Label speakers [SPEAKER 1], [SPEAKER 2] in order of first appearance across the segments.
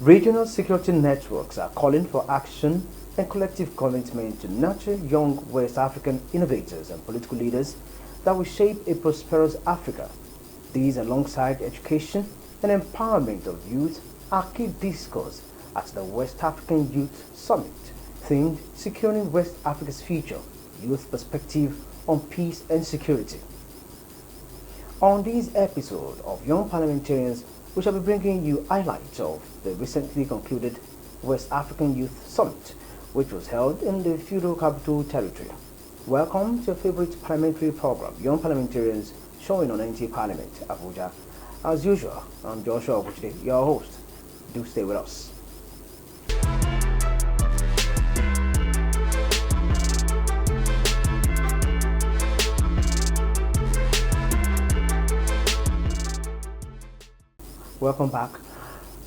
[SPEAKER 1] Regional security networks are calling for action and collective commitment to nurture young West African innovators and political leaders that will shape a prosperous Africa. These, alongside education and empowerment of youth, are key discourse at the West African Youth Summit, themed Securing West Africa's Future, Youth Perspective on Peace and Security. On this episode of Young Parliamentarians, we shall be bringing you highlights of the recently concluded West African Youth Summit, which was held in the Feudal Capital Territory. Welcome to your favorite parliamentary program, Young Parliamentarians, showing on NT Parliament, Abuja. As usual, I'm Joshua Obuchi, your host. Do stay with us. Welcome back.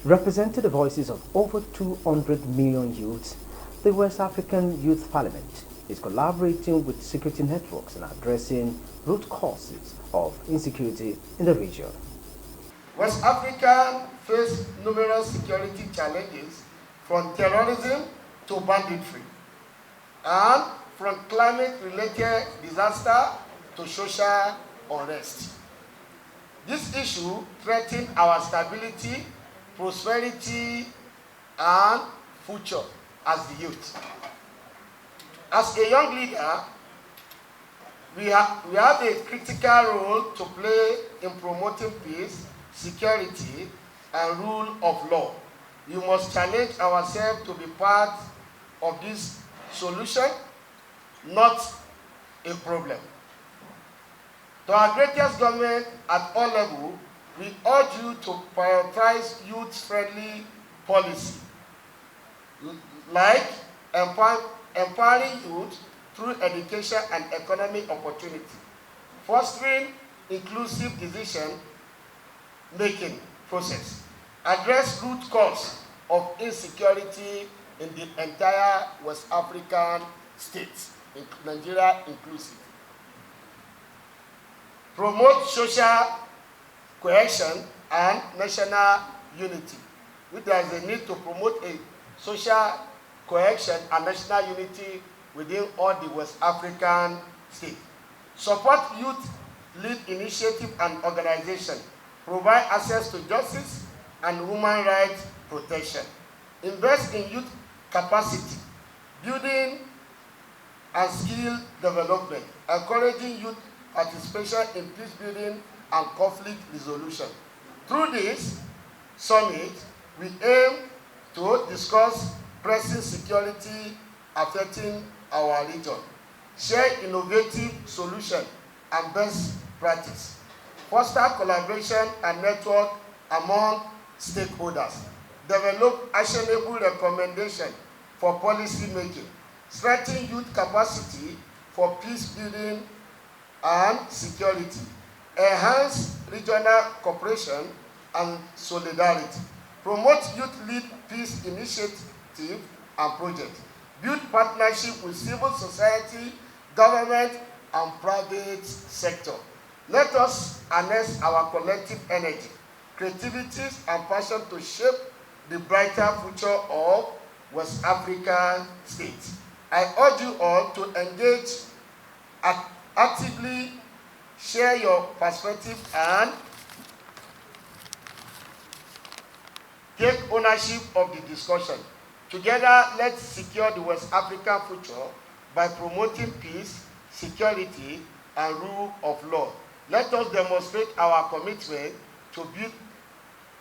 [SPEAKER 1] Representing the voices of over 200 million youths, the West African Youth Parliament is collaborating with security networks and addressing root causes of insecurity in the region.
[SPEAKER 2] West Africa faces numerous security challenges, from terrorism to banditry, and from climate-related disaster to social unrest. This issue threatens our stability, prosperity, and future as the youth. As a young leader, we have a critical role to play in promoting peace, security, and rule of law. We must challenge ourselves to be part of this solution, not a problem. To our greatest government at all levels, we urge you to prioritize youth-friendly policy, like empowering youth through education and economic opportunity, fostering inclusive decision-making process, address root cause of insecurity in the entire West African states, Nigeria inclusive. Promote social cohesion and national unity. There is a need to promote a social cohesion and national unity within all the West African states. Support youth-led initiative and organization. Provide access to justice and human rights protection. Invest in youth capacity building and skill development, encouraging youth participation in peace building and conflict resolution. Through this summit, we aim to discuss pressing security affecting our region, share innovative solutions and best practice, foster collaboration and network among stakeholders, develop actionable recommendations for policy making, strengthen youth capacity for peace building and security, enhance regional cooperation and solidarity, promote youth-led peace initiative and projects, build partnership with civil society, government, and private sector. Let us harness our collective energy, creativities, and passion to shape the brighter future of West African states. I urge you all to engage actively, share your perspective, and take ownership of the discussion. Together, let's secure the West African future by promoting peace, security, and rule of law. Let us demonstrate our commitment to build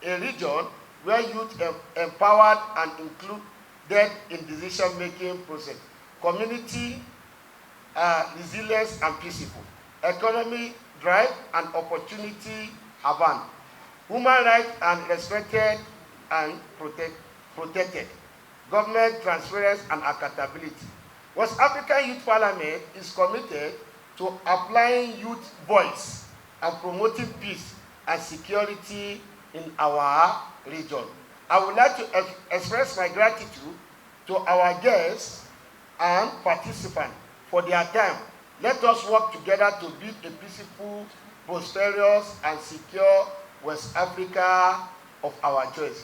[SPEAKER 2] a region where youth are empowered and included in decision-making process, community resilience and peaceful, economy drive and opportunity abound, human rights and respected and protected, government transparency and accountability. West African Youth Parliament is committed to applying youth voice and promoting peace and security in our region. I would like to express my gratitude to our guests and participants for their time. Let us work together to build a peaceful, prosperous, and secure West Africa of our choice.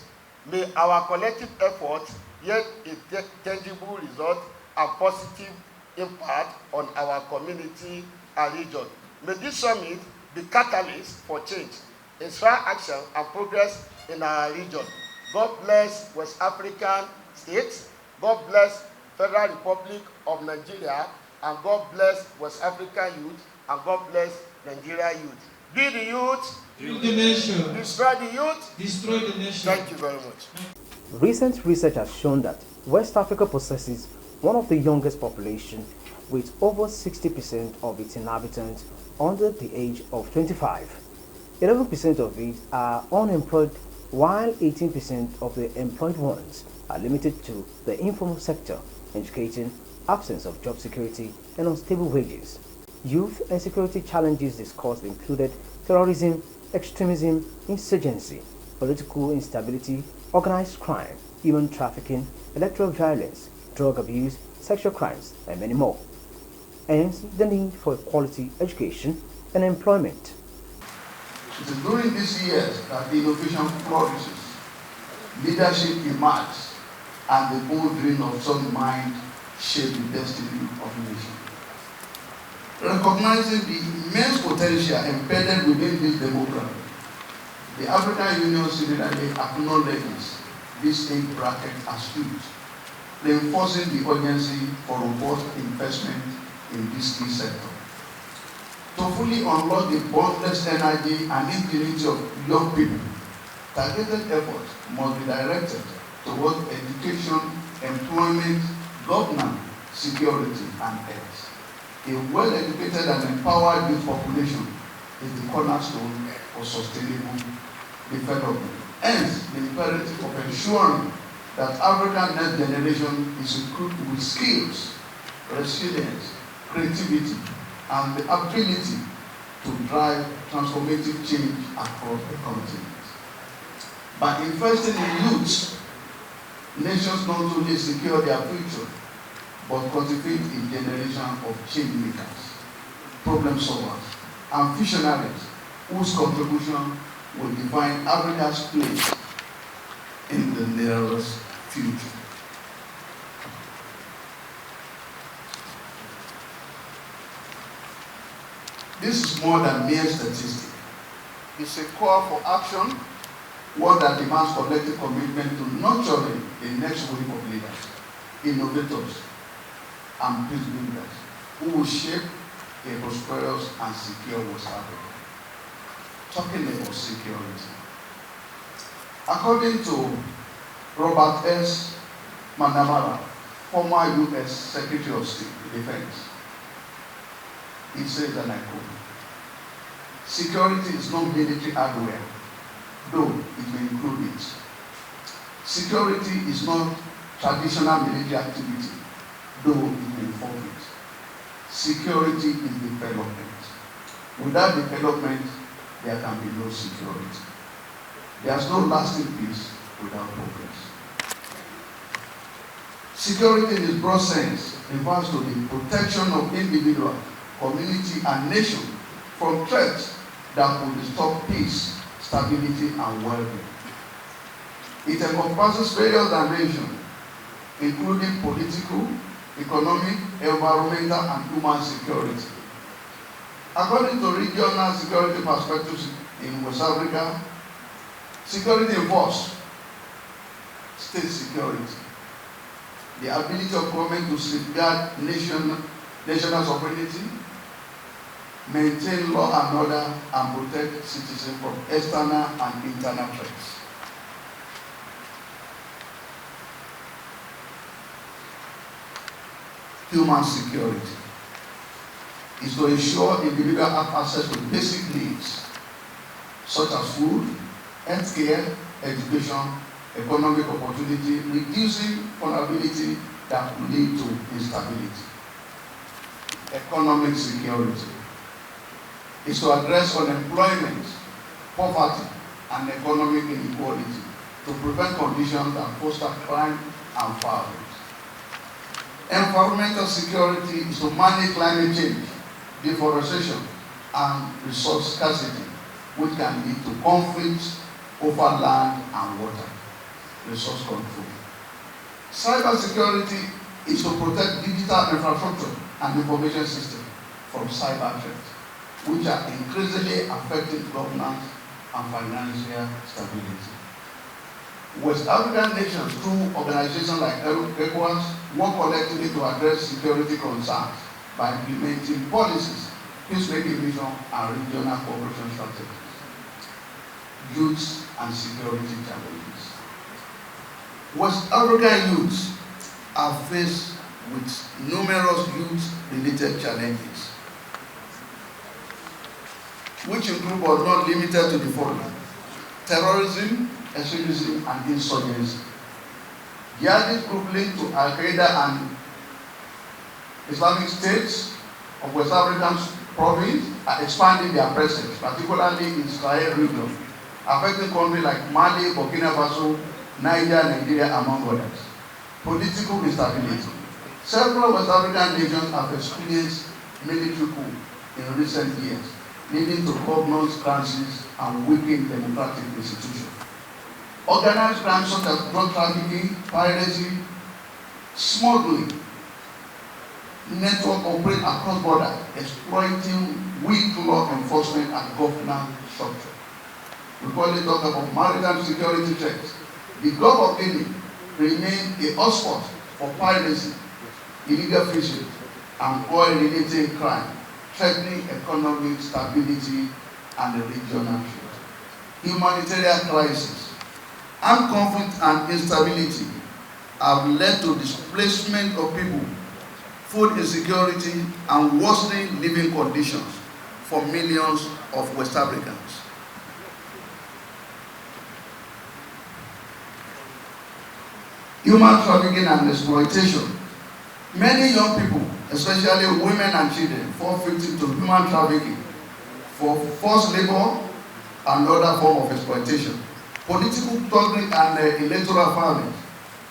[SPEAKER 2] May our collective efforts yield a tangible result and positive impact on our community and region. May this summit be catalyst for change, inspire action and progress in our region. God bless West African states, God bless Federal Republic of Nigeria, and God bless West African youth, and God bless Nigeria youth. Be the youth,
[SPEAKER 3] build the nation,
[SPEAKER 2] destroy the youth,
[SPEAKER 3] destroy the nation.
[SPEAKER 2] Thank you very much.
[SPEAKER 1] Recent research has shown that West Africa possesses one of the youngest populations, with over 60% of its inhabitants under the age of 25. 11% of it are unemployed, while 18% of the employed ones are limited to the informal sector, indicating absence of job security and unstable wages. Youth and security challenges discussed included terrorism, extremism, insurgency, political instability, organized crime, human trafficking, electoral violence, drug abuse, sexual crimes, and many more. Hence, the need for quality education and employment.
[SPEAKER 4] It is during these years that innovation flourishes, leadership emerges, and the bold dream of some mind shape the destiny of the nation. Recognizing the immense potential embedded within this demography, the African Union similarly acknowledges this age bracket as huge, reinforcing the urgency for robust investment in this key sector. To fully unlock the boundless energy and ingenuity of young people, targeted efforts must be directed towards education, employment, governance, security, and health. A well-educated and empowered youth population is the cornerstone for sustainable development. Hence, the imperative of ensuring that Africa's next generation is equipped with skills, resilience, creativity, and the ability to drive transformative change across the continent. By investing in youth, nations not only secure their future, but cultivate a generation of change makers, problem solvers, and visionaries whose contribution will define Africa's place in the nearest future. This is more than mere statistic. It's a call for action, one that demands collective commitment to nurturing the next wave of leaders, innovators, and peace builders who will shape a prosperous and secure West Africa. Talking about security. According to Robert S. Manamara, former U.S. Secretary of State Defense, he says, and I quote, "Security is not military hardware, though it may include it. Security is not traditional military activity, though it may involve it. Security is development. Without development, there can be no security. There's no lasting peace without progress." Security in its broad sense refers to the protection of individual, community, and nation from threats that could disturb peace, stability, and well-being. It encompasses various dimensions, including political, economic, environmental, and human security. According to regional security perspectives in West Africa, security involves state security, the ability of government to safeguard national sovereignty, maintain law and order, and protect citizens from external and internal threats. Human security is to ensure individuals have access to basic needs such as food, healthcare, education, economic opportunity, reducing vulnerability that will lead to instability. Economic security is to address unemployment, poverty, and economic inequality to prevent conditions that foster crime and violence. Environmental security is to manage climate change, deforestation, and resource scarcity, which can lead to conflicts over land and water. resource control. Cybersecurity is to protect digital infrastructure and information systems from cyber threats, which are increasingly affecting governance and financial stability. West African nations, through organizations like ECOWAS, work collectively to address security concerns by implementing policies, peacemaking mission, and regional cooperation strategies. Youth and security challenges. West African youths are faced with numerous youth-related challenges, which include but not limited to the following: terrorism, extremism, and insurgency. Jihadist groups linked to Al-Qaeda and Islamic States of West African province are expanding their presence, particularly in Sahel region, affecting countries like Mali, Burkina Faso, Niger, Nigeria, among others. Political instability. Several West African nations have experienced military coup in recent years, leading to governance crises and weakened democratic institutions. Organized crime such as drug trafficking, piracy, smuggling, network operate across borders, exploiting weak law enforcement and governance structure. We talk about maritime security threats. The Gulf of Guinea remains a hotspot for piracy, illegal fishing, and oil-related crime, threatening economic stability and the regional trade. Humanitarian crisis. Armed conflict and instability have led to displacement of people, food insecurity, and worsening living conditions for millions of West Africans. Human trafficking and exploitation. Many young people, especially women and children, fall victim to human trafficking for forced labor and other forms of exploitation. Political thuggery and electoral violence.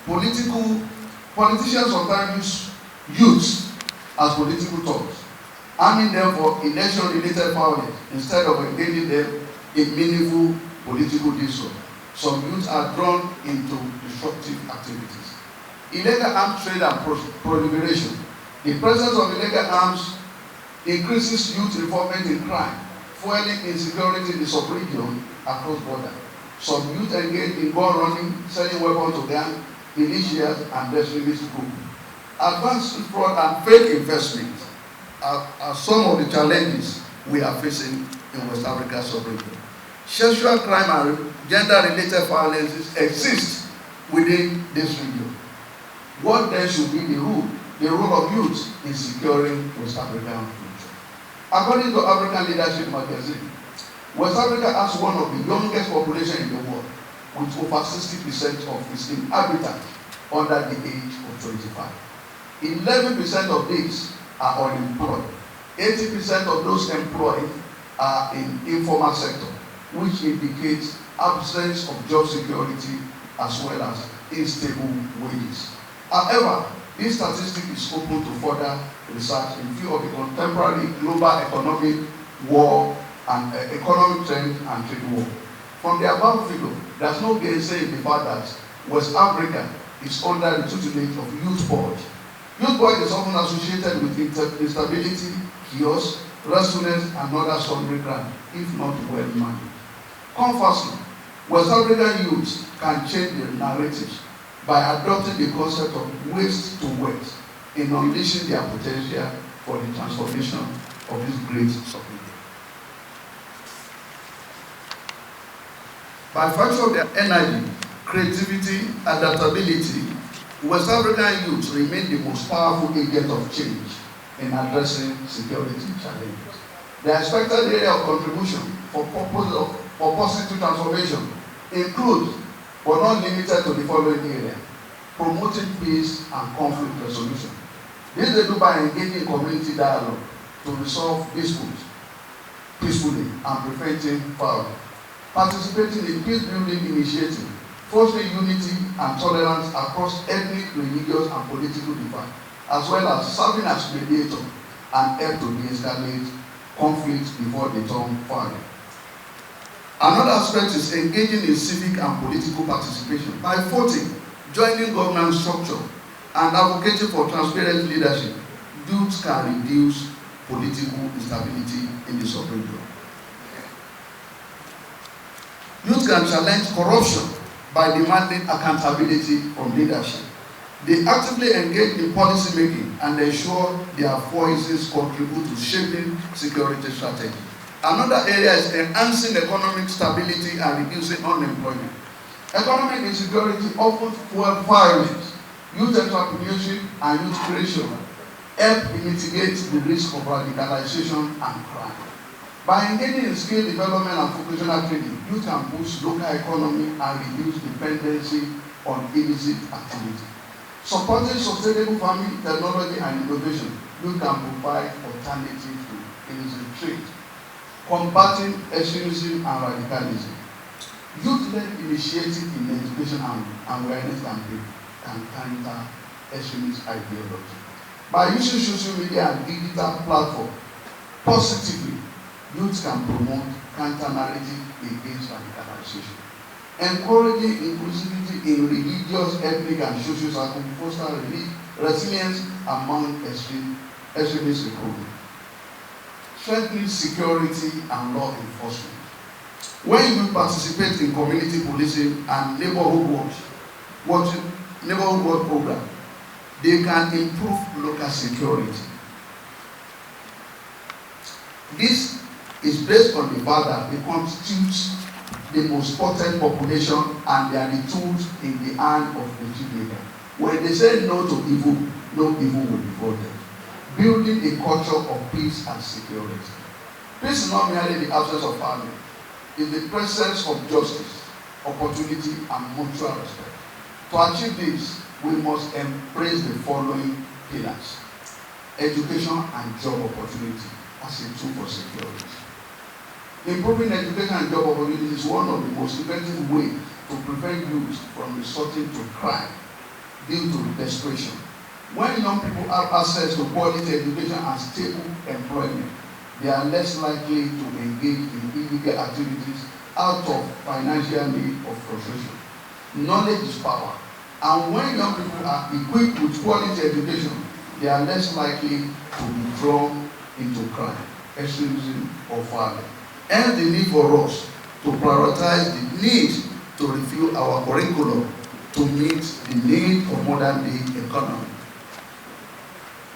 [SPEAKER 4] Politicians sometimes use youths as political thugs, arming them for election-related violence instead of engaging them in meaningful political discourse. Some youths are drawn into disruptive activities. Illegal arms trade and proliferation. The presence of illegal arms increases youth involvement in crime, fueling insecurity in the sub-region across borders. Some youth engage in gun running, selling weapons to gang, militias, and extremist groups. Advanced fraud and fake investments are some of the challenges we are facing in West Africa sub-region. Sexual crime and gender-related violences exist within this region. What then should be the role of youth in securing West African future? According to African Leadership magazine, West Africa has one of the youngest populations in the world, with over 60% of its inhabitants under the age of 25. 11% of these are unemployed. 80% of those employed are in informal sector, which indicates absence of job security as well as unstable wages. However, this statistic is open to further research in view of the contemporary global economic war and economic trend and trade war. From the above figure, there is no gainsaying the fact that West Africa is under the tutelage of youth board. Youth board is often associated with instability, chaos, restlessness, and other sundry crime, if not well managed. Conversely, West African youths can change their narratives by adopting the concept of waste to wealth in unleashing their potential for the transformation of this great subject. By virtue of their energy, creativity, adaptability, West African youths remain the most powerful agent of change in addressing security challenges. The expected area of contribution for positive transformation includes, but not limited to, the following area: promoting peace and conflict resolution. This they do by engaging in community dialogue to resolve disputes peacefully and preventing violence. Participating in peace-building initiatives, fostering unity and tolerance across ethnic, religious, and political divides, as well as serving as mediator and help to de-escalate conflicts before they turn violent. Another aspect is engaging in civic and political participation. By voting, joining governance structure, and advocating for transparent leadership, youth can reduce political instability in the sub-region. Youth can challenge corruption by demanding accountability from leadership. They actively engage in policy making and ensure their voices contribute to shaping security strategy. Another area is enhancing economic stability and reducing unemployment. Economic insecurity often fuels violence. Youth entrepreneurship and youth creation help mitigate the risk of radicalization and crime. By engaging in skill development and vocational training, youth can boost local economy and reduce dependency on illicit activity. Supporting sustainable farming, technology, and innovation, youth can provide alternatives to illicit trade. Combating extremism and radicalism. Youth-led initiative in education and awareness campaign can counter extremist ideology. By using social media and digital platforms positively, youth can promote counter-narrative against radicalization. Encouraging inclusivity in religious, ethnic, and social circles foster resilience among extremist recruitment. Strengthening security and law enforcement. When you participate in community policing and neighborhood watch program, they can improve local security. This is based on the fact that they constitute the most potent population and they are the tools in the hand of the chief leader. When they say no to evil, no evil will befall them. Building a culture of peace and security. Peace is not merely the absence of violence. It's the presence of justice, opportunity, and mutual respect. To achieve this, we must embrace the following pillars: education and job opportunity as a tool for security. Improving education and job opportunities is one of the most effective ways to prevent youth from resorting to crime due to desperation. When young people have access to quality education and stable employment, they are less likely to engage in illegal activities out of financial need or frustration. Knowledge is power, and when young people are equipped with quality education, they are less likely to be drawn into crime, extremism, or violence. Hence the need for us to prioritize the need to review our curriculum to meet the need of modern day economy.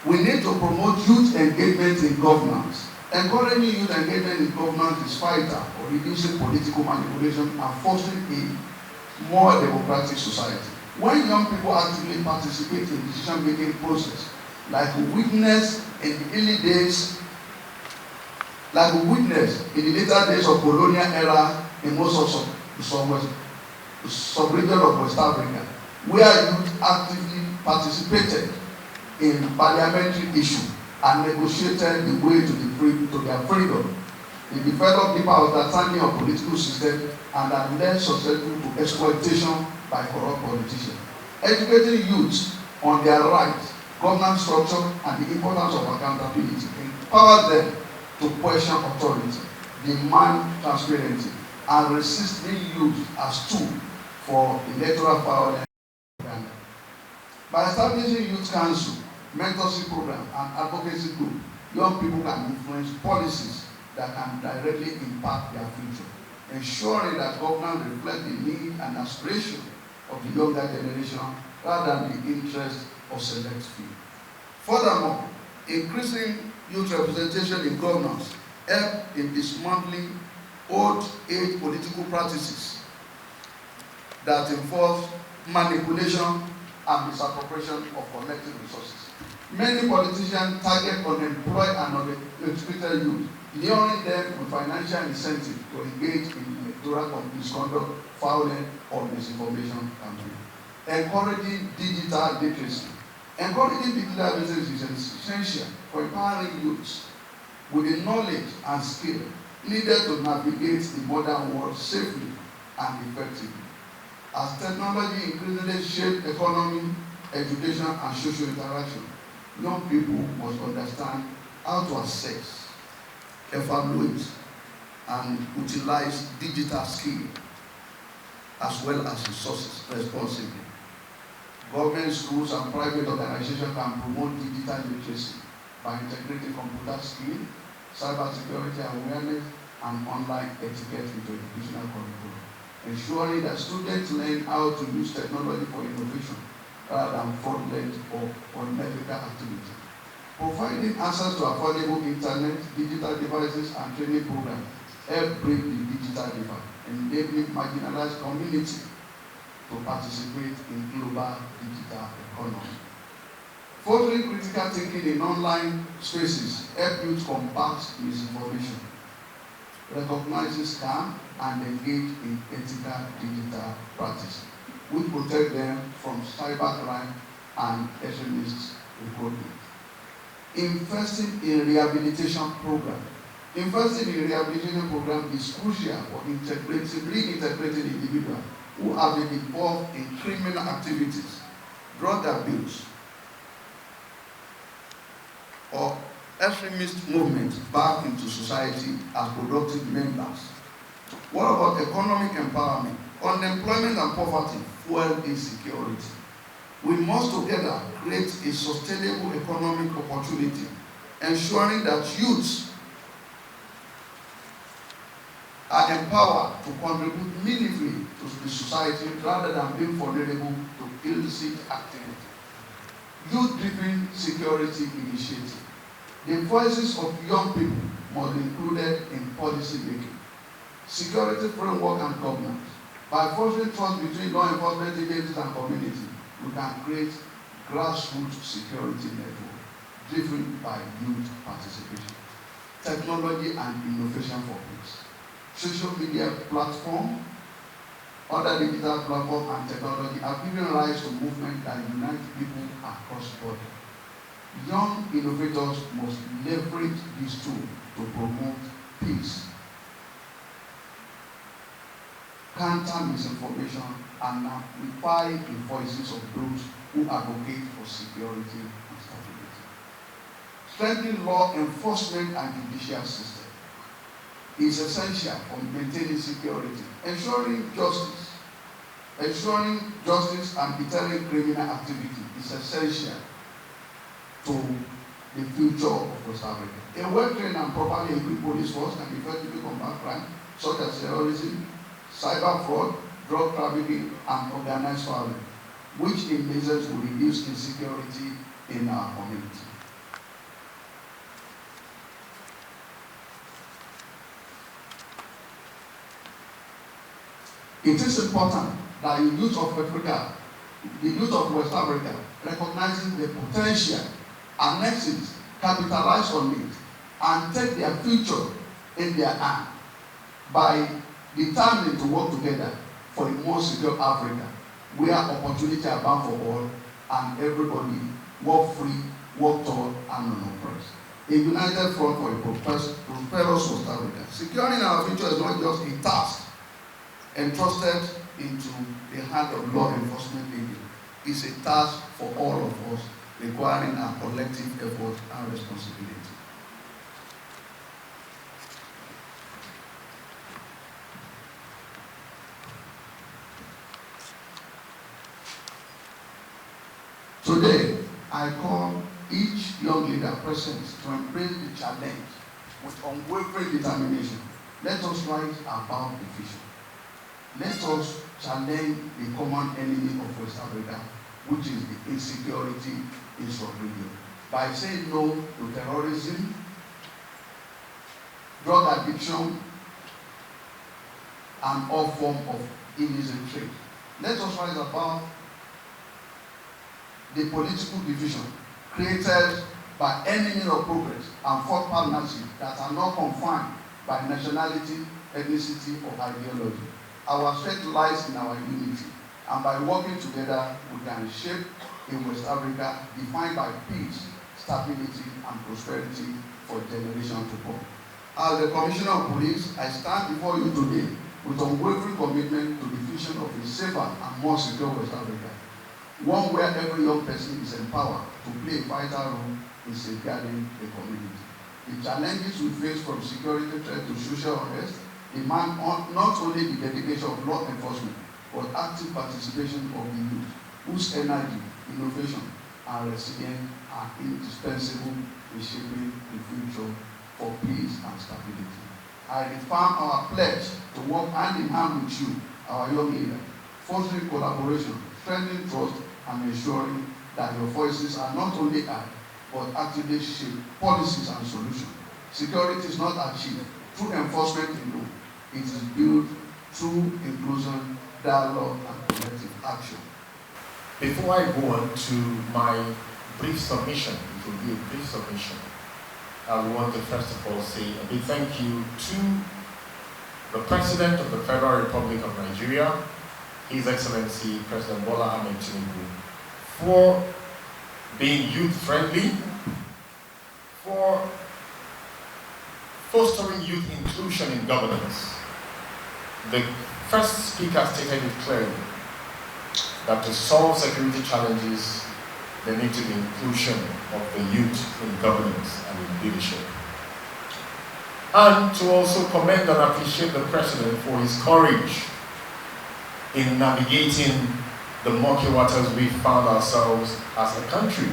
[SPEAKER 4] We need to promote youth engagement in governance. Encouraging youth engagement in governance is vital for reducing political manipulation and fostering a more democratic society. When young people actively participate in decision-making process, like we witnessed in the later days of colonial era in most of the sub-region of West Africa, where youth actively participated in parliamentary issues and negotiated the way to their freedom. They developed deeper understanding of political system and are less susceptible to exploitation by corrupt politicians. Educating youth on their rights, governance structure, and the importance of accountability empowers them to question authority, demand transparency, and resist being used as tool for electoral violence. By establishing youth council, mentorship program, and advocacy group, young people can influence policies that can directly impact their future, ensuring that government reflect the need and aspiration of the younger generation rather than the interest of select few. Furthermore, increasing youth representation in governance help in dismantling old age political practices that involve manipulation and misappropriation of collective resources. Many politicians target unemployed and uneducated youth, luring them with financial incentive to engage in electoral misconduct, violence, or misinformation campaign. Encouraging digital literacy. Encouraging digital literacy is essential for empowering youths with the knowledge and skill needed to navigate the modern world safely and effectively. As technology increasingly shapes economy, education, and social interaction, young people must understand how to assess, evaluate, and utilize digital skill as well as resources responsibly. Government, schools, and private organizations can promote digital literacy by integrating computer skill, cybersecurity awareness, and online etiquette into educational curriculum, ensuring that students learn how to use technology for innovation rather than fraudulent or unethical activity. Providing access to affordable internet, digital devices, and training programs help break the digital divide, enabling marginalized communities to participate in global digital economy. Fostering critical thinking in online spaces help youth combat misinformation, recognizes scam, and engage in ethical digital practice, which protect them from cybercrime and extremist recruitment. Investing in rehabilitation program. Investing in rehabilitation program is crucial for reintegrating individuals who have been involved in criminal activities, drug abuse, or extremist movements back into society as productive members. What about economic empowerment? Unemployment and poverty fuel insecurity. We must together create a sustainable economic opportunity, ensuring that youths are empowered to contribute meaningfully to the society rather than being vulnerable to illicit activity. Youth-driven security initiative. The voices of young people must be included in policy making. Security framework and governance. By fostering trust between law enforcement agencies and community, we can create grassroots security network driven by youth participation. Technology and innovation for peace. Social media platform, other digital platforms and technology have given rise to movements that unite people across borders. Young innovators must leverage these tools to promote peace, counter misinformation, and amplify the voices of those who advocate for security and stability. Strengthening law enforcement and judicial system is essential for maintaining security, ensuring justice and deterring criminal activity is essential to the future of West Africa. A well-trained and properly equipped police force can effectively combat crime such as terrorism, cyber fraud, drug trafficking, and organized violence, which in measures will reduce insecurity in our community. It is important that the youth of Africa, the youth of West Africa, recognizing the potential, harness it, capitalize on it, and take their future in their hand by determining to work together for a more secure Africa, where opportunity abound for all and everybody work free, work tall, and unoppressed. A united front for a prosperous West Africa. Securing our future is not just a task entrusted into the hand of law enforcement agents. It's a task for all of us, requiring our collective effort and responsibility. Today, I call each young leader present to embrace the challenge with unwavering determination. Let us rise above division. Let us challenge the common enemy of West Africa, which is the insecurity in sub-region, by saying no to terrorism, drug addiction, and all forms of illicit trade. Let us rise above the political division created by enemies of progress and force partnerships that are not confined by nationality, ethnicity, or ideology. Our strength lies in our unity, and by working together, we can shape a West Africa defined by peace, stability, and prosperity for generations to come. As the Commissioner of Police, I stand before you today with unwavering commitment to the vision of a safer and more secure West Africa, one where every young person is empowered to play a vital role in safeguarding the community. The challenges we face from security threat to social unrest demand not only the dedication of law enforcement, but active participation of the youth, whose energy, innovation, and resilience are indispensable in shaping the future for peace and stability. I reaffirm our pledge to work hand in hand with you, our young leader, fostering collaboration, strengthening trust, and ensuring that your voices are not only heard, but actively shape policies and solutions. Security is not achieved through enforcement alone. It is built through inclusion, dialogue, and collective action.
[SPEAKER 5] Before I go on to my brief submission, it will be a brief submission, I want to first of all say a big thank you to the President of the Federal Republic of Nigeria, His Excellency President Bola Ahmed Tinubu, for being youth-friendly, for fostering youth inclusion in governance. The first speaker stated it clearly that to solve security challenges, there needs to be inclusion of the youth in governance and in leadership. And to also commend and appreciate the President for his courage in navigating the murky waters we found ourselves as a country,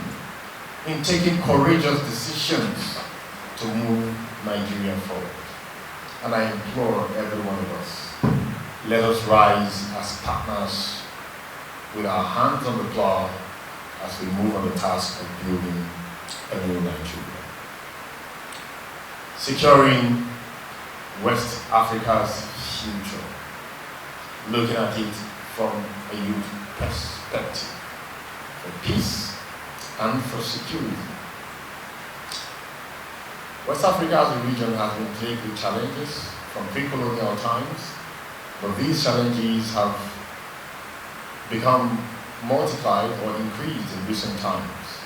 [SPEAKER 5] in taking courageous decisions to move Nigeria forward. And I implore every one of us, let us rise as partners with our hands on the plow as we move on the task of building a new Nigeria. Securing West Africa's future, looking at it from a youth perspective, for peace and for security. West Africa as a region has been plagued with challenges from pre-colonial times, but these challenges have become multiplied or increased in recent times.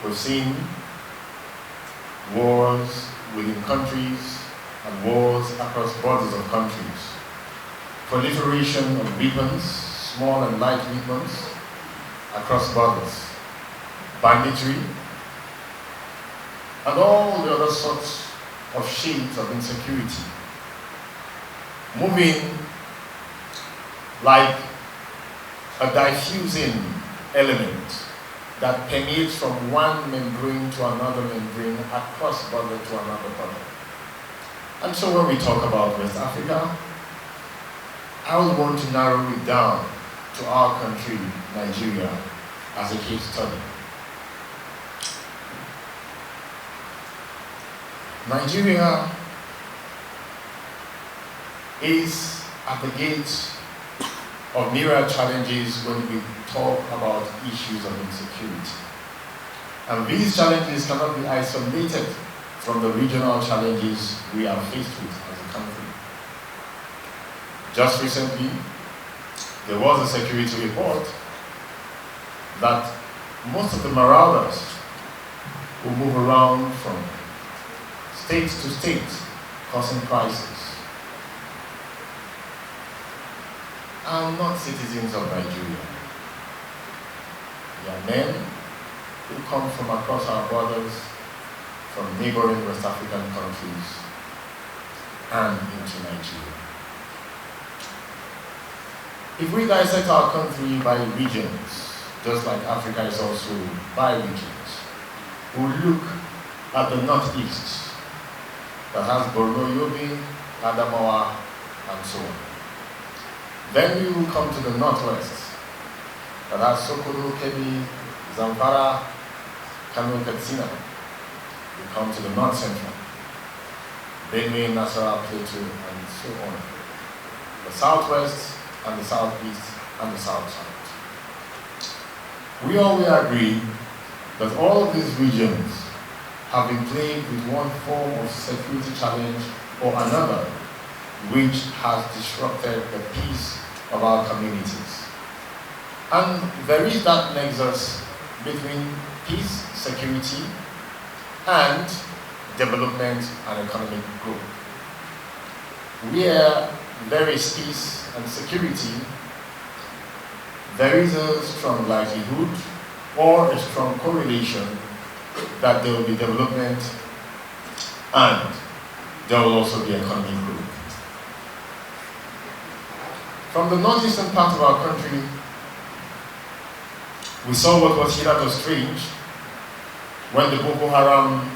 [SPEAKER 5] We've seen wars within countries and wars across borders of countries, proliferation of weapons, small and light weapons, across borders, banditry, and all the other sorts of shades of insecurity, moving like a diffusing element that permeates from one membrane to another membrane, across border to another border. And so when we talk about West Africa, I would want to narrow it down to our country, Nigeria, as a case study. Nigeria is at the gate of myriad challenges when we talk about issues of insecurity. And these challenges cannot be isolated from the regional challenges we are faced with as a country. Just recently, there was a security report that most of the marauders who move around from state to state causing crisis are not citizens of Nigeria. They are men who come from across our borders, from neighboring West African countries and into Nigeria. If we dissect our country by regions, just like Africa is also by regions, we look at the northeast that has Borno, Yobe, Adamawa, and so on. Then we will come to the northwest that has Sokoto, Kebbi, Zamfara, Kano, Katsina. We come to the north central, Benue, Nasarawa, Plateau, and so on. The southwest and the southeast and the south. We all will agree that all of these regions have been plagued with one form of security challenge or another, which has disrupted the peace of our communities. And there is that nexus between peace, security, and development and economic growth. Where there is peace and security, there is a strong likelihood or a strong correlation that there will be development and there will also be economic growth. From the northeastern part of our country, we saw what was hitherto strange when the Boko Haram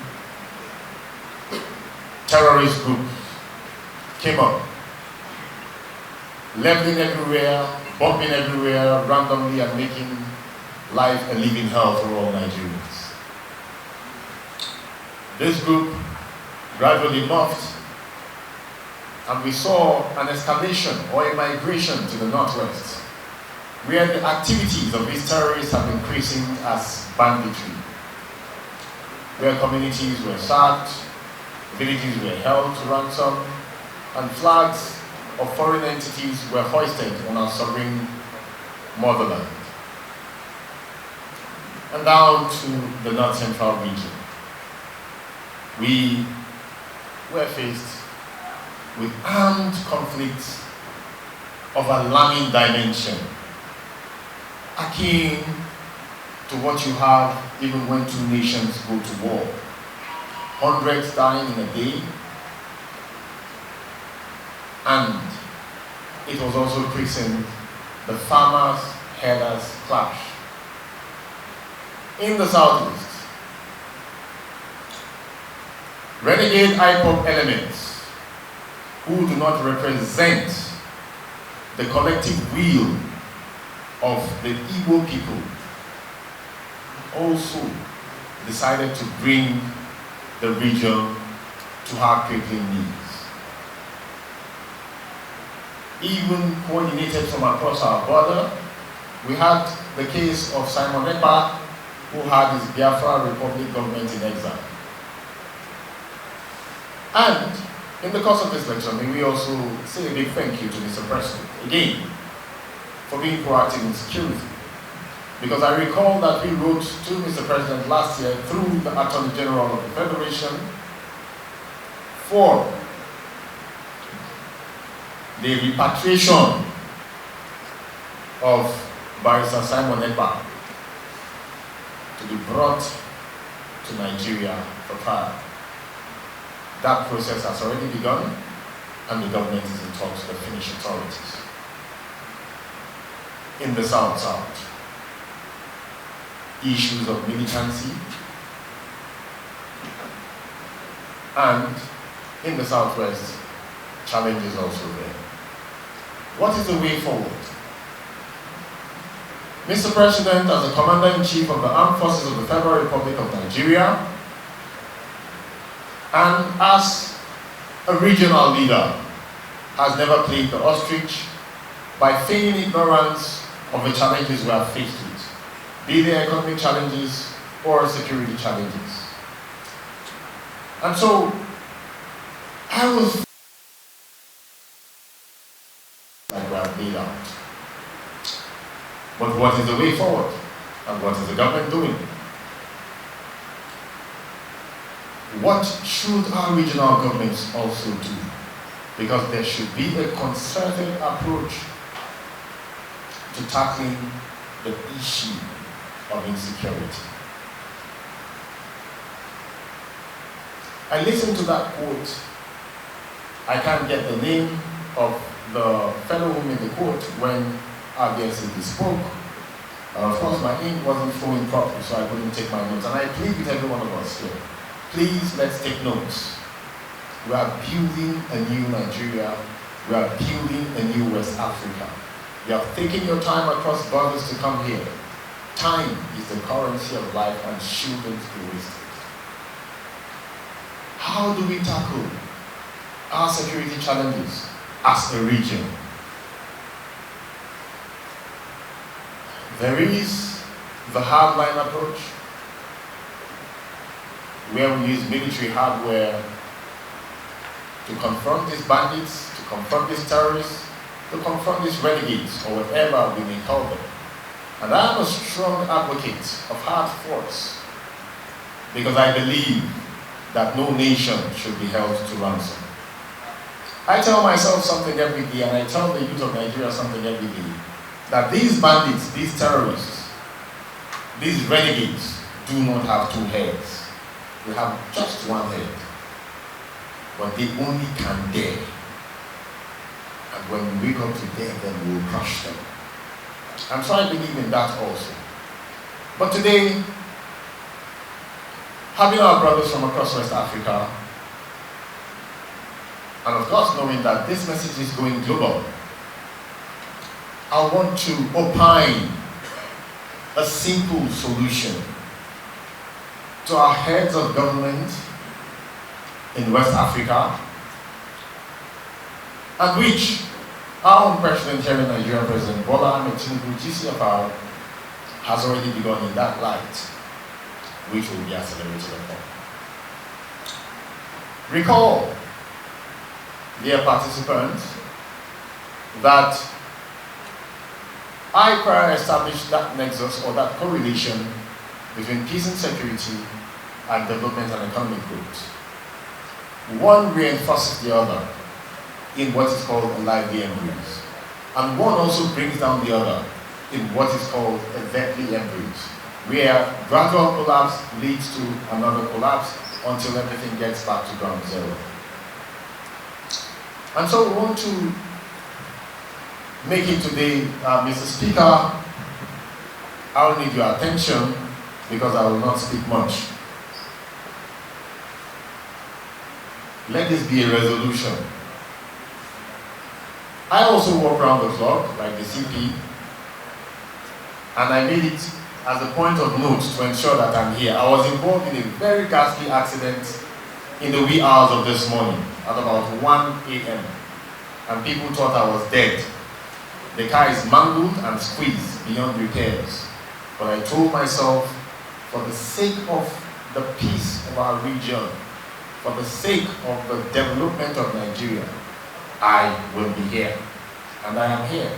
[SPEAKER 5] terrorist group came up, leveling everywhere, bombing everywhere, randomly, and making life a living hell for all Nigerians. This group gradually morphed, and we saw an escalation or a migration to the northwest, where the activities of these terrorists have been increasing as banditry, where communities were sacked, villages were held to ransom, and flags of foreign entities were hoisted on our sovereign motherland. And down to the North Central region, we were faced with armed conflicts of alarming dimension, akin to what you have even when two nations go to war. Hundreds dying in a day, and it was also christened the farmers-herders clash. In the southeast, renegade IPOP elements who do not represent the collective will of the Igbo people also decided to bring the region to her crippling knees. Even coordinated from across our border, we had the case of Simon Ekpa, who had his Biafra Republic government in exile. And in the course of this lecture, may we also say a big thank you to Mr. President, again, for being proactive in security. Because I recall that we wrote to Mr. President last year through the Attorney General of the Federation for the repatriation of Barrister Simon Ekpa to be brought to Nigeria for trial. That process has already begun, and the government is in talks with the Finnish authorities. In the South, issues of militancy, and in the Southwest, challenges also there. What is the way forward? Mr. President, as the Commander-in-Chief of the Armed Forces of the Federal Republic of Nigeria, and as a regional leader, has never played the ostrich by feigning ignorance of the challenges we are faced with, be they economic challenges or security challenges. And so, I was like we have laid out. But what is the way forward? And what is the government doing? What should our regional governments also do? Because there should be a concerted approach to tackling the issue of insecurity. I listened to that quote. I can't get the name of the fellow who made the quote when RBSCP spoke. Of course, my ink wasn't flowing properly, so I couldn't take my notes. And I plead with every one of us here, please let's take notes. We are building a new Nigeria. We are building a new West Africa. You have taken your time across borders to come here. Time is the currency of life and shouldn't be wasted. How do we tackle our security challenges as a region? There is the hardline approach, where we use military hardware to confront these bandits, to confront these terrorists, to confront these renegades, or whatever we may call them. And I am a strong advocate of hard force, because I believe that no nation should be held to ransom. I tell myself something every day, and I tell the youth of Nigeria something every day, that these bandits, these terrorists, these renegades do not have two heads. They have just one head. but they only can dare. And when we wake up to dare them, we will crush them. And so I believe in that also. But today, having our brothers from across West Africa, and of course knowing that this message is going global, I want to opine a simple solution to our heads of government in West Africa, and which our own president here in Nigeria, President Bola Ahmed Tinubu, GCFR, has already begun in that light, which will be accelerated upon. Recall, dear participants, that I prior established that nexus or that correlation between peace and security and development and economic growth. One reinforces the other in what is called a lively embrace, and one also brings down the other in what is called a deadly embrace, where gradual collapse leads to another collapse until everything gets back to ground zero. And so we want to make it today, Mr. Speaker, I will need your attention because I will not speak much. Let this be a resolution. I also work around the clock, like the CP, and I made it as a point of note to ensure that I'm here. I was involved in a very ghastly accident in the wee hours of this morning at about 1 a.m. and people thought I was dead. The car is mangled and squeezed beyond repairs. But I told myself, for the sake of the peace of our region, for the sake of the development of Nigeria, I will be here. And I am here.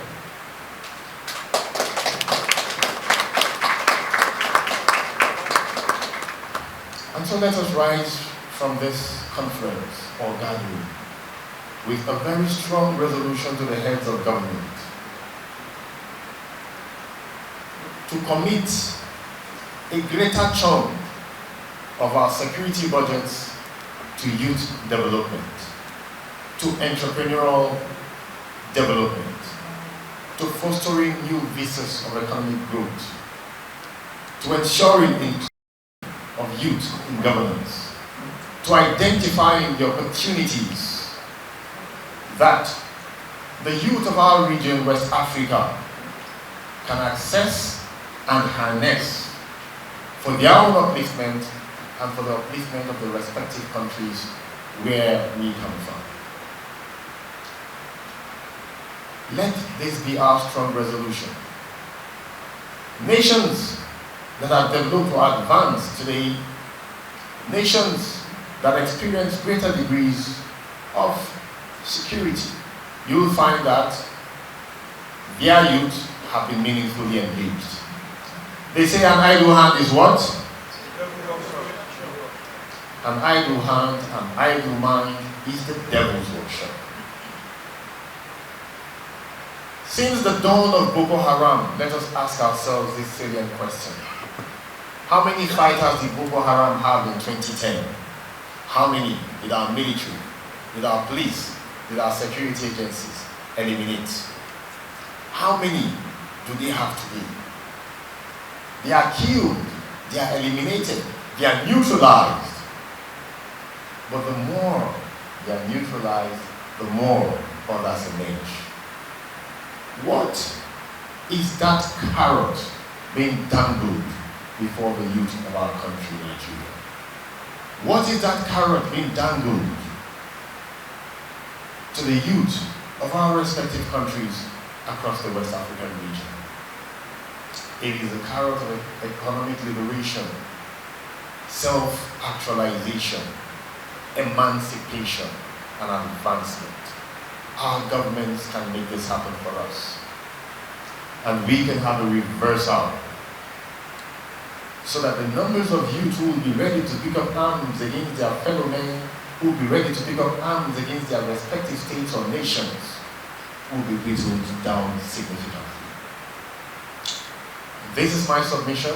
[SPEAKER 5] And so let us rise from this conference or gathering with a very strong resolution to the heads of government to commit a greater chunk of our security budgets to youth development, to entrepreneurial development, to fostering new vistas of economic growth, to ensuring inclusion of youth in governance, to identifying the opportunities that the youth of our region, West Africa, can access and harness for their own upliftment and for the upliftment of the respective countries where we come from. Let this be our strong resolution. Nations that have developed or advanced today, nations that experience greater degrees of security, you will find that their youth have been meaningfully engaged. They say an idle hand is what? An idle hand, an idle mind is the devil's workshop. Since the dawn of Boko Haram, let us ask ourselves this salient question. How many fighters did Boko Haram have in 2010? How many did our military, did our police, did our security agencies eliminate? How many do they have today? They are killed, they are eliminated, they are neutralized. But the more they are neutralized, the more others emerge. What is that carrot being dangled before the youth of our country, Nigeria? What is that carrot being dangled to the youth of our respective countries across the West African region? It is a carrot of economic liberation, self-actualization, emancipation, and advancement. Our governments can make this happen for us. And we can have a reversal so that the numbers of youth who will be ready to pick up arms against their fellow men, who will be ready to pick up arms against their respective states or nations, will be whittled down significantly. This is my submission,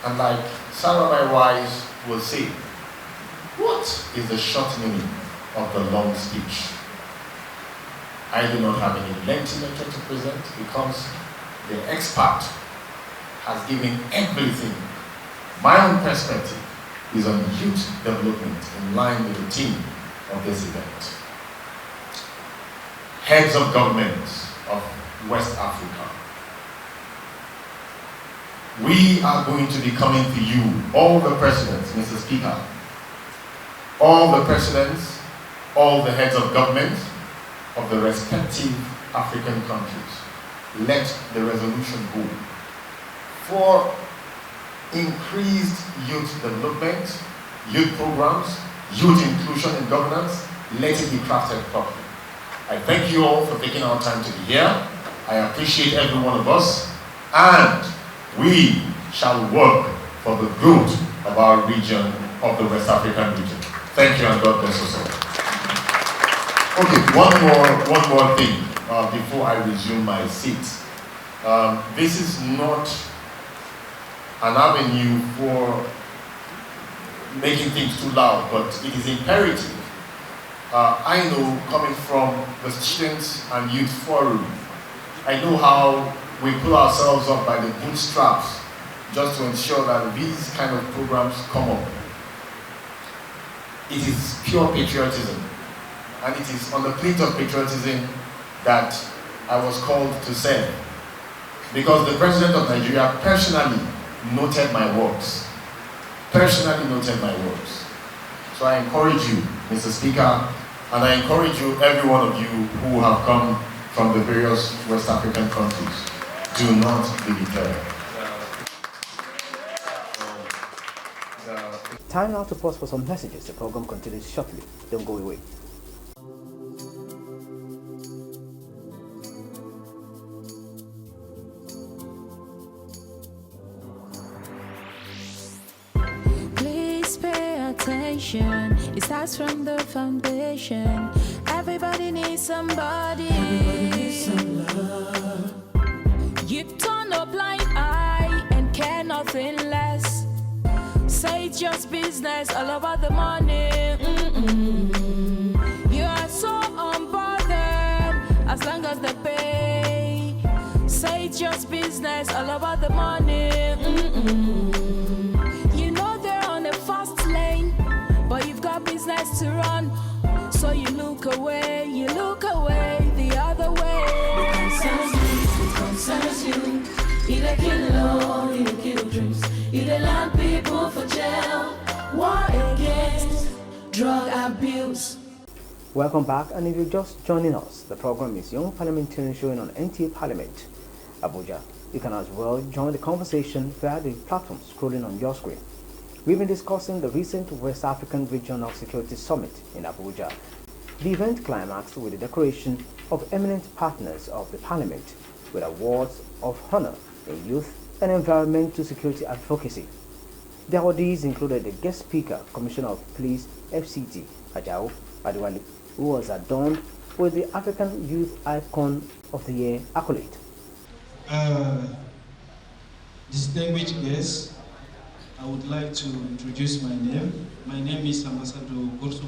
[SPEAKER 5] and like Sarah, my wife, will say, what is the short meaning of the long speech. I do not have any lengthy lecture to present because the expert has given everything. My own perspective is on youth development in line with the theme of this event. Heads of governments of West Africa, we are going to be coming to you, all the presidents, Mr. Speaker, all the presidents, all the heads of government of the respective African countries. Let the resolution go for increased youth development, youth programs, youth inclusion in governance. Let it be crafted properly. I thank you all for taking our time to be here. I appreciate every one of us, and we shall work for the good of our region, of the West African region. Thank you, and God bless us all. Okay, one more thing before I resume my seat. This is not an avenue for making things too loud, but it is imperative. I know, coming from the Students and Youth Forum, I know how we pull ourselves up by the bootstraps just to ensure that these kind of programs come up. It is pure patriotism, and it is on the plate of patriotism that I was called to serve, because the President of Nigeria personally noted my works. So I encourage you, Mr. Speaker, and I encourage you, every one of you who have come from the various West African countries, do not be deterred.
[SPEAKER 1] Time now to pause for some messages. The program continues shortly. Don't go away.
[SPEAKER 6] Please pay attention. It starts from the foundation. Everybody needs somebody. Everybody needs some love. You turn a blind eye and care nothing less. Say it's just business, all about the money. You are so unbothered as long as they pay. Say it's just business, all about the money. You know they're on a fast lane, but you've got business to run. So you look away the other way. It concerns you. It a kill law, it a kill dreams. It a land people for jail. War against drug abuse.
[SPEAKER 1] Welcome back, and if you're just joining us, the program is Young Parliamentarian showing on NTA Parliament, Abuja. You can as well join the conversation via the platform scrolling on your screen. We've been discussing the recent West African Regional Security Summit in Abuja. The event climaxed with the decoration of eminent partners of the Parliament with awards of honor in youth and environmental security advocacy. The awardees included the guest speaker, Commissioner of Police FCT, Ajao Adewale, who was adorned with the African Youth Icon of the Year accolade.
[SPEAKER 3] Distinguished guests, I would like to introduce my name. My name is Ambassador Gorso.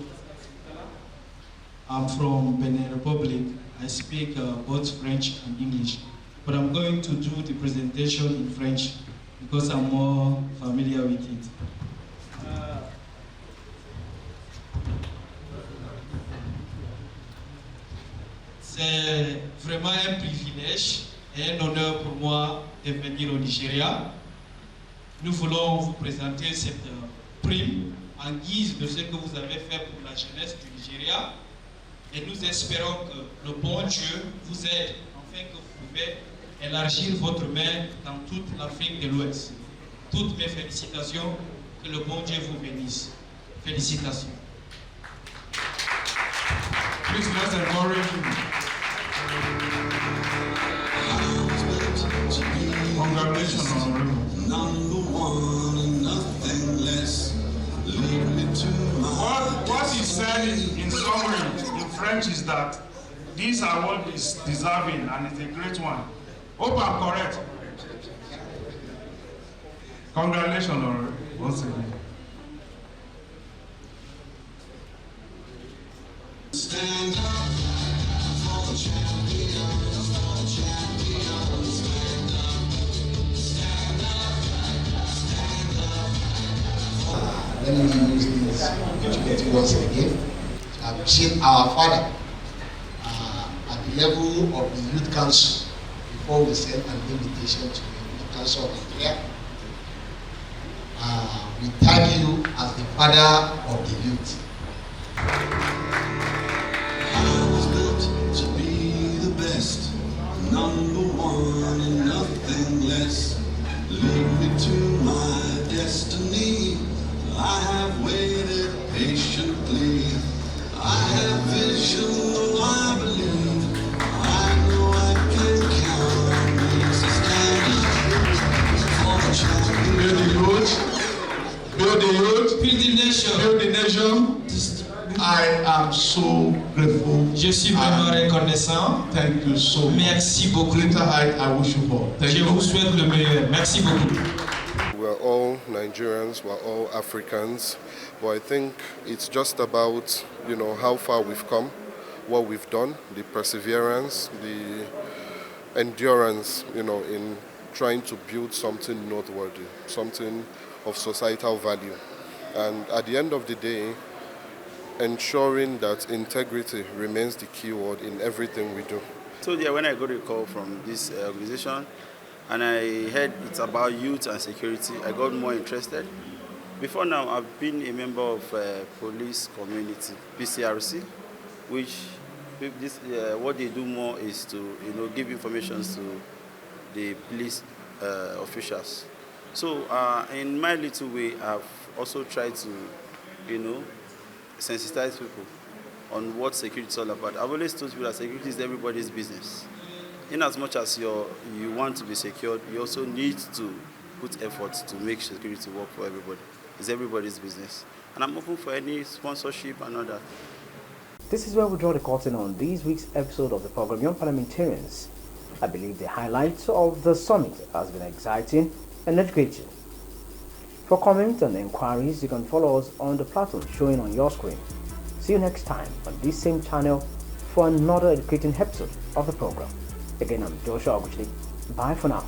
[SPEAKER 3] I'm from Benin Republic. I speak both French and English, but I'm going to do the presentation in French because I'm more familiar with it. C'est vraiment un privilège et un honneur pour moi de venir au Nigeria. Nous voulons vous présenter cette prime en guise de ce que vous avez fait pour la jeunesse du Nigeria. Et nous espérons que le bon Dieu vous aide afin que vous pouvez élargir votre main dans toute l'Afrique de l'Ouest. Toutes mes félicitations, que le bon Dieu vous bénisse. Félicitations. Please let's encourage him. Congratulations, Honorable. Number one and nothing less. What he said in summary in French is that this award is deserving and it's a great one. Hope I'm correct. Congratulations, once again.
[SPEAKER 7] Stand up for the champions, for the champions. Stand up, stand up, stand up. Let me use this opportunity once again to appreciate our father at the level of the Youth Council before we send an invitation to the Youth Council of Nigeria. We thank you as the father of the youth. I was built to be the best, number one and nothing less. Lead me to my destiny. I have waited patiently. I have vision, though I believe. I know I can count on me. So stand up for the champion.
[SPEAKER 5] Build the youth. Build the youth.
[SPEAKER 3] Build the nation.
[SPEAKER 5] Build the nation. I am so grateful.
[SPEAKER 3] Je suis vraiment reconnaissant.
[SPEAKER 5] Thank you so much.
[SPEAKER 3] Merci beaucoup.
[SPEAKER 5] Greater height I wish you for. Thank
[SPEAKER 3] Je
[SPEAKER 5] you.
[SPEAKER 3] vous souhaite le meilleur. Merci beaucoup.
[SPEAKER 8] We're all Nigerians, we're all Africans, but I think it's just about, how far we've come, what we've done, the perseverance, the endurance, in trying to build something noteworthy, something of societal value. And at the end of the day, ensuring that integrity remains the key word in everything we do.
[SPEAKER 9] So yeah, when I got a call from this organization and I heard it's about youth and security, I got more interested. Before now, I've been a member of police community, PCRC, which what they do more is to give information to the police officials. So in my little way, I've also tried to sensitize people on what security is all about. I've always told people that security is everybody's business. In as much as you want to be secured, you also need to put effort to make security work for everybody. It's everybody's business. And I'm open for any sponsorship and all that.
[SPEAKER 1] This is where we draw the curtain on this week's episode of the program Young Parliamentarians. I believe the highlights of the summit has been exciting and educating. For comments and inquiries, you can follow us on the platform showing on your screen. See you next time on this same channel for another educating episode of the program. Again, I'm Joshua Abuja. Bye for now.